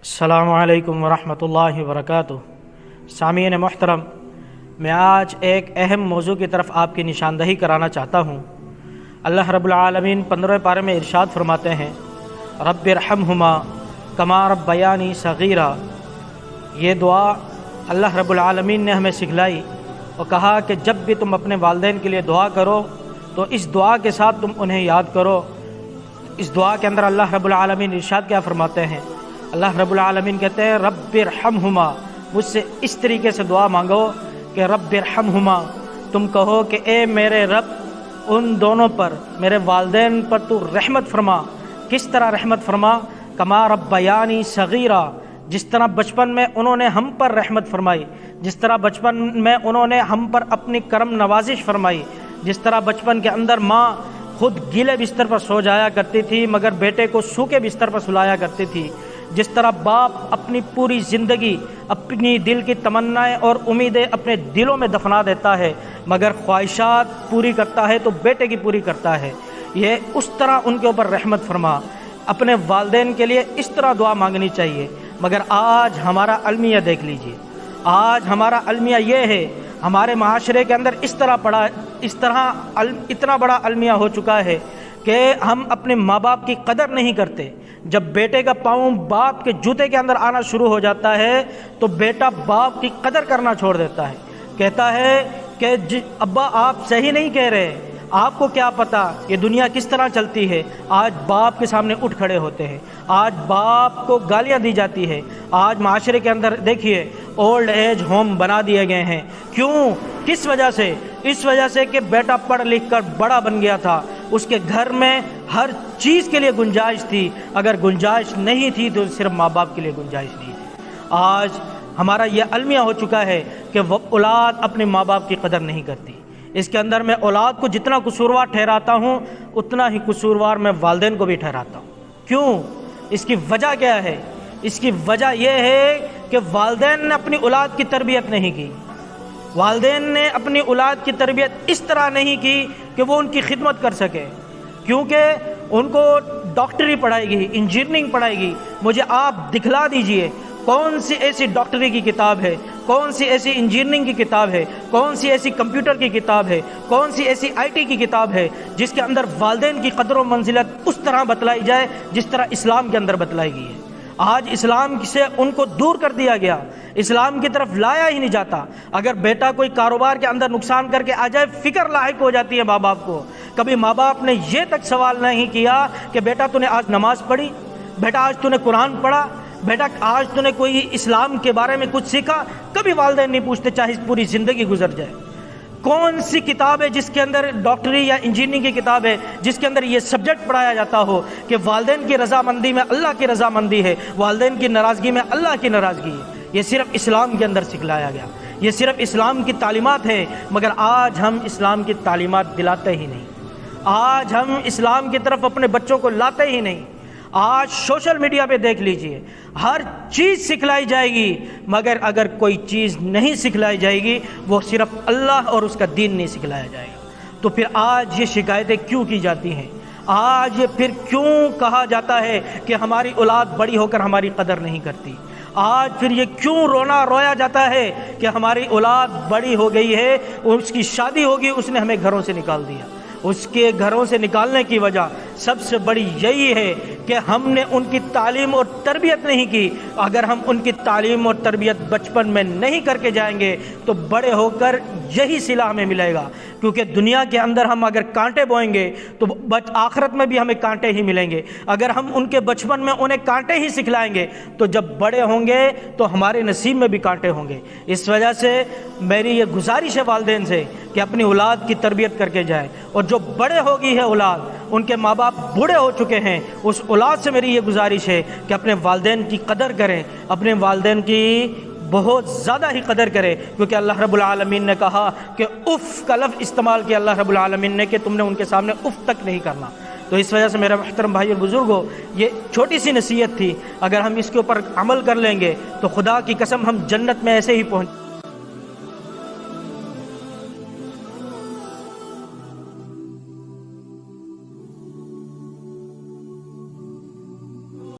السلام علیکم ورحمۃ اللہ وبرکاتہ۔ سامعین محترم، میں آج ایک اہم موضوع کی طرف آپ کی نشاندہی کرانا چاہتا ہوں۔ اللہ رب العالمین 15 پارے میں ارشاد فرماتے ہیں، رب ارحمہما کما ربیانی صغیرا۔ یہ دعا اللہ رب العالمین نے ہمیں سکھلائی اور کہا کہ جب بھی تم اپنے والدین کے لیے دعا کرو تو اس دعا کے ساتھ تم انہیں یاد کرو۔ اس دعا کے اندر اللہ رب العالمین ارشاد کیا فرماتے ہیں؟ اللہ رب العالمین کہتے ہیں رب ارحمہما، مجھ سے اس طریقے سے دعا مانگو کہ رب ارحمہما، تم کہو کہ اے میرے رب ان دونوں پر، میرے والدین پر تو رحمت فرما۔ کس طرح رحمت فرما؟ کما ربیانی صغیرا، جس طرح بچپن میں انہوں نے ہم پر رحمت فرمائی، جس طرح بچپن میں انہوں نے ہم پر اپنی کرم نوازش فرمائی، جس طرح بچپن کے اندر ماں خود گیلے بستر پر سو جایا کرتی تھی مگر بیٹے کو سوکھے بستر پر سلایا کرتی تھی، جس طرح باپ اپنی پوری زندگی اپنی دل کی تمنائیں اور امیدیں اپنے دلوں میں دفنا دیتا ہے مگر خواہشات پوری کرتا ہے تو بیٹے کی پوری کرتا ہے، یہ اس طرح ان کے اوپر رحمت فرما۔ اپنے والدین کے لیے اس طرح دعا مانگنی چاہیے، مگر آج ہمارا المیہ دیکھ لیجئے، آج ہمارا المیہ یہ ہے، ہمارے معاشرے کے اندر اتنا بڑا المیہ ہو چکا ہے کہ ہم اپنے ماں باپ کی قدر نہیں کرتے۔ جب بیٹے کا پاؤں باپ کے جوتے کے اندر آنا شروع ہو جاتا ہے تو بیٹا باپ کی قدر کرنا چھوڑ دیتا ہے، کہتا ہے کہ ابا آپ صحیح نہیں کہہ رہے، آپ کو کیا پتا یہ دنیا کس طرح چلتی ہے۔ آج باپ کے سامنے اٹھ کھڑے ہوتے ہیں، آج باپ کو گالیاں دی جاتی ہے۔ آج معاشرے کے اندر دیکھیے اولڈ ایج ہوم بنا دیے گئے ہیں۔ کیوں؟ کس وجہ سے؟ اس وجہ سے کہ بیٹا پڑھ لکھ کر بڑا بن گیا تھا، اس کے گھر میں ہر چیز کے لیے گنجائش تھی، اگر گنجائش نہیں تھی تو صرف ماں باپ کے لیے گنجائش نہیں تھی۔ آج ہمارا یہ المیہ ہو چکا ہے کہ وہ اولاد اپنے ماں باپ کی قدر نہیں کرتی۔ اس کے اندر میں اولاد کو جتنا قصوروار ٹھہراتا ہوں اتنا ہی قصوروار میں والدین کو بھی ٹھہراتا ہوں۔ کیوں؟ اس کی وجہ کیا ہے؟ اس کی وجہ یہ ہے کہ والدین نے اپنی اولاد کی تربیت نہیں کی، والدین نے اپنی اولاد کی تربیت اس طرح نہیں کی کہ وہ ان کی خدمت کر سکے، کیونکہ ان کو ڈاکٹری پڑھائے گی، انجینئرنگ پڑھائے گی۔ مجھے آپ دکھلا دیجئے کون سی ایسی ڈاکٹری کی کتاب ہے، کون سی ایسی انجینئرنگ کی کتاب ہے، کون سی ایسی کمپیوٹر کی کتاب ہے، کون سی ایسی IT کی کتاب ہے جس کے اندر والدین کی قدر و منزلت اس طرح بتلائی جائے جس طرح اسلام کے اندر بتلائی گئی ہے۔ آج اسلام سے ان کو دور کر دیا گیا، اسلام کی طرف لایا ہی نہیں جاتا۔ اگر بیٹا کوئی کاروبار کے اندر نقصان کر کے آ جائے فکر لاحق ہو جاتی ہے ماں باپ کو۔ کبھی ماں باپ نے یہ تک سوال نہیں کیا کہ بیٹا تو نے آج نماز پڑھی، بیٹا آج تو نے قرآن پڑھا، بیٹا آج تو نے کوئی اسلام کے بارے میں کچھ سیکھا۔ کبھی والدین نہیں پوچھتے، چاہے پوری زندگی گزر جائے۔ کون سی کتاب ہے جس کے اندر ڈاکٹری یا انجینئرنگ کی کتاب ہے جس کے اندر یہ سبجیکٹ پڑھایا جاتا ہو کہ والدین کی رضامندی میں اللہ کی رضامندی ہے، والدین کی ناراضگی میں اللہ کی ناراضگی ہے؟ یہ صرف اسلام کے اندر سکھلایا گیا، یہ صرف اسلام کی تعلیمات ہیں، مگر آج ہم اسلام کی تعلیمات دلاتے ہی نہیں، آج ہم اسلام کی طرف اپنے بچوں کو لاتے ہی نہیں۔ آج سوشل میڈیا پہ دیکھ لیجئے، ہر چیز سکھلائی جائے گی مگر اگر کوئی چیز نہیں سکھلائی جائے گی وہ صرف اللہ اور اس کا دین نہیں سکھلایا جائے گا۔ تو پھر آج یہ شکایتیں کیوں کی جاتی ہیں؟ آج یہ پھر کیوں کہا جاتا ہے کہ ہماری اولاد بڑی ہو کر ہماری قدر نہیں کرتی؟ آج پھر یہ کیوں رویا جاتا ہے کہ ہماری اولاد بڑی ہو گئی ہے، اس کی شادی ہوگی، اس نے ہمیں گھروں سے نکال دیا؟ اس کے گھروں سے نکالنے کی وجہ سب سے بڑی یہی ہے کہ ہم نے ان کی تعلیم اور تربیت نہیں کی۔ اگر ہم ان کی تعلیم اور تربیت بچپن میں نہیں کر کے جائیں گے تو بڑے ہو کر یہی صلہ ہمیں ملے گا، کیونکہ دنیا کے اندر ہم اگر کانٹے بوئیں گے تو آخرت میں بھی ہمیں کانٹے ہی ملیں گے۔ اگر ہم ان کے بچپن میں انہیں کانٹے ہی سکھلائیں گے تو جب بڑے ہوں گے تو ہمارے نصیب میں بھی کانٹے ہوں گے۔ اس وجہ سے میری یہ گزارش ہے والدین سے کہ اپنی اولاد کی تربیت کر کے جائیں، اور جو بڑے ہو گئی ہے اولاد، ان کے ماں باپ بوڑھے ہو چکے ہیں، اس اولاد سے میری یہ گزارش ہے کہ اپنے والدین کی قدر کریں، اپنے والدین کی بہت زیادہ ہی قدر کریں، کیونکہ اللہ رب العالمین نے کہا کہ اف کا لفظ استعمال کیا اللہ رب العالمین نے کہ تم نے ان کے سامنے اف تک نہیں کرنا۔ تو اس وجہ سے میرے محترم بھائی اور بزرگوں، یہ چھوٹی سی نصیحت تھی، اگر ہم اس کے اوپر عمل کر لیں گے تو خدا کی قسم ہم جنت میں ایسے ہی پہنچ